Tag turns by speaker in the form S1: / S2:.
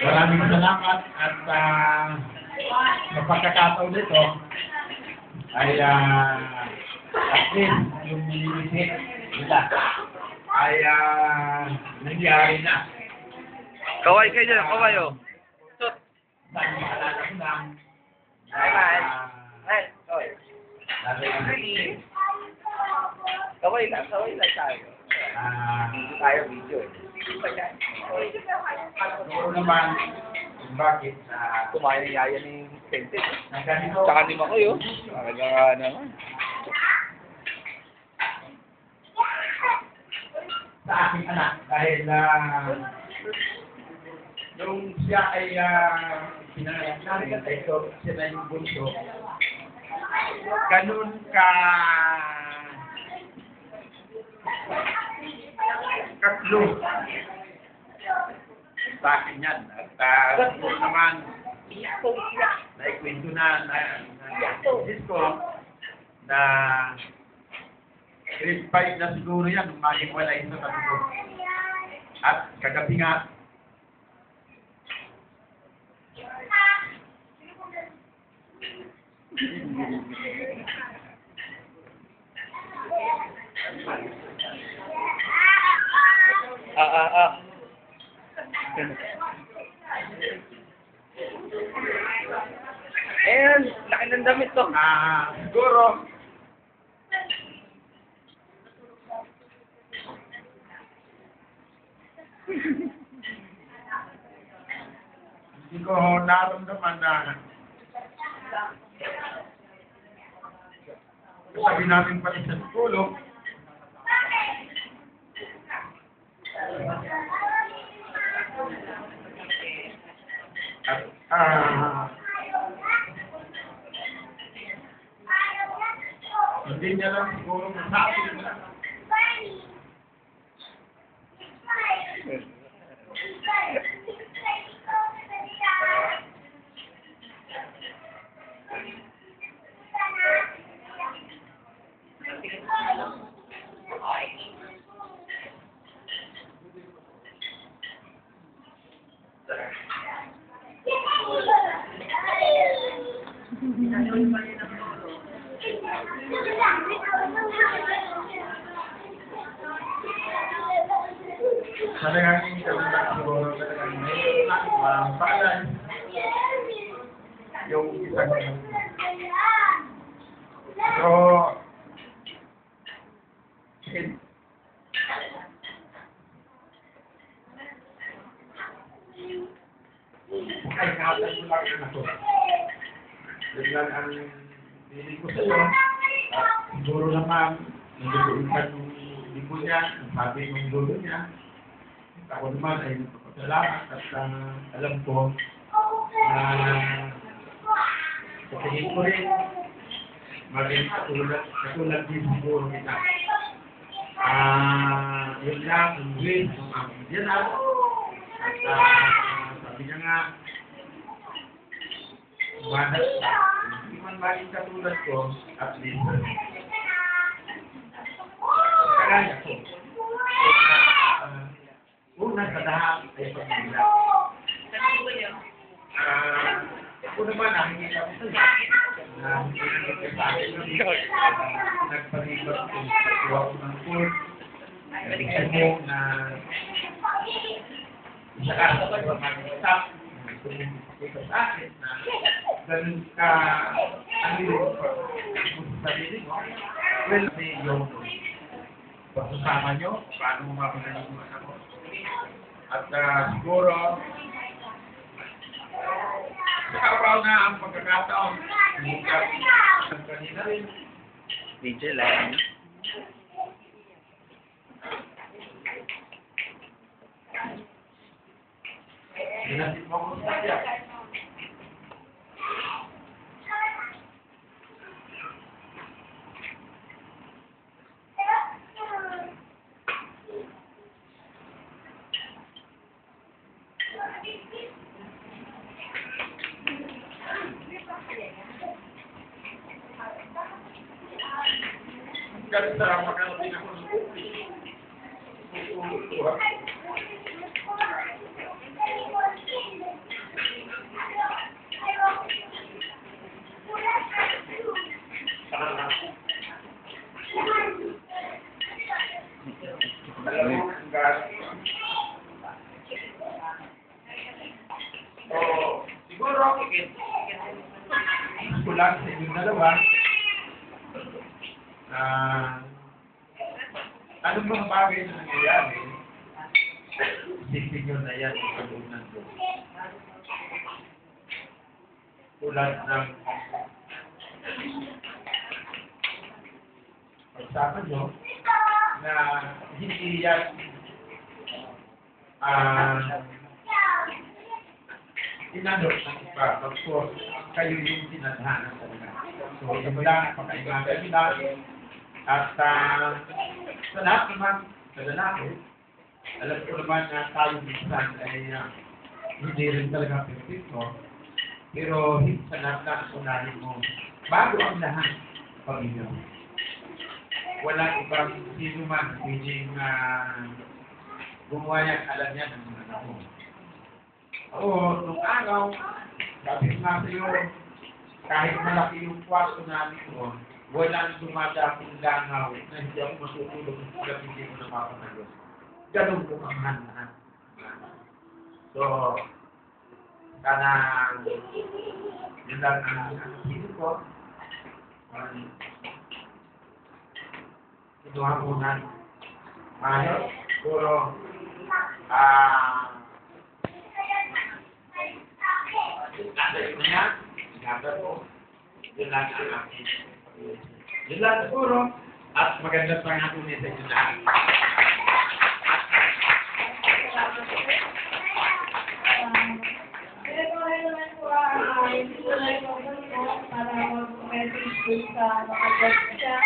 S1: Maraming salamat at sa pagkakataon nito ay at least yung minimisip nila ay nangyari na.
S2: Kaway kayo dyan, kaway oh.
S1: Dahil maalala ko lang.
S2: Kaway lang tayo. Video tayo, video eh.
S1: Oo naman, bakit
S2: Kumain ng yaya ni Pente.
S1: ganito?
S2: Tsaka ni Makoy oh. Talaga naman.
S1: Sa aking anak dahil nung siya ay pinangayak namin ay siya na yung bunso, ganun ka katlo sa akin yan. At siguro naman naikwento na Francisco na grade 5 na siguro yan nung maging wala ito sa ko. At kagabi nga
S2: And, laki ng damit to.
S1: siguro hindi ko naramdaman na sabi namin pati sa psikolog at hindi niya lang siguro masabi na talagang hindi kami siguro talagang may paalan yung isang so ay nakatan ko lang yung ako yun lang ang hindi ko sa'yo at siguro naman nagdudulitan yung libo niya ang sabi ng dulo niya. Ako naman ay nagpapasalamat at alam ko na sa tingin ko rin maging katulad din siguro kita. Yun lang ang win ng aking diyanan at sabi niya nga hindi man maging katulad ko at least kagaya ko. Una sa lahat ay pagmula. Ako naman ang hindi ako sa'yo. Na hindi na sa akin nagpalibot kung pagkuha ko ng court. Nagpalibot mo na isa ka sa pag-mag-stop. Nagpalibot sa akin na ganun ka ang ilo kung sarili mo. Well, may yung pagsasama nyo, paano mo mapanalunan ako. At siguro, nakapaw na ang pagkakataon. Ang kanina rin.
S2: Video lang.
S1: Binatid mo ako sa kanya. Ganun sa makarating ako ng buti. Tutuwa.
S2: Siguro, kikit.
S1: Gusto lang sa inyong dalawa. Anong mga bagay na nangyayari? Isipin nyo na yan sa kaloob ng Diyos. Tulad ng pagsasabi nyo na hindi yan inanok ng iba. Of course, kayo yung sinadhana talaga. So, yun lang, pagkaibagan nila. At sa lahat naman, sa lalaki, alam ko naman na tayo minsan ay hindi rin talaga perfecto. Pero hindi sa lahat na unahin mo. Bago ang lahat, pamilya mo. Walang ibang sino man pwedeng gumawa yan, alam yan ng mga anak mo. Oo, nung araw, sabi ko nga sa'yo, kahit malaki yung kwarto namin ko, walang dumadapong langaw na hindi ako matutulog at hindi ko napapanalo. Ganun ko ang hanahan. So, sana yun lang ang hinig ko. Kinuha ko na ayos, puro nasa na yan, nasa ko, yun lang ang aking. Yun lang siguro, at maganda pa nga tunay sa inyo lahat.
S3: Para mag-message sa mga guests siya.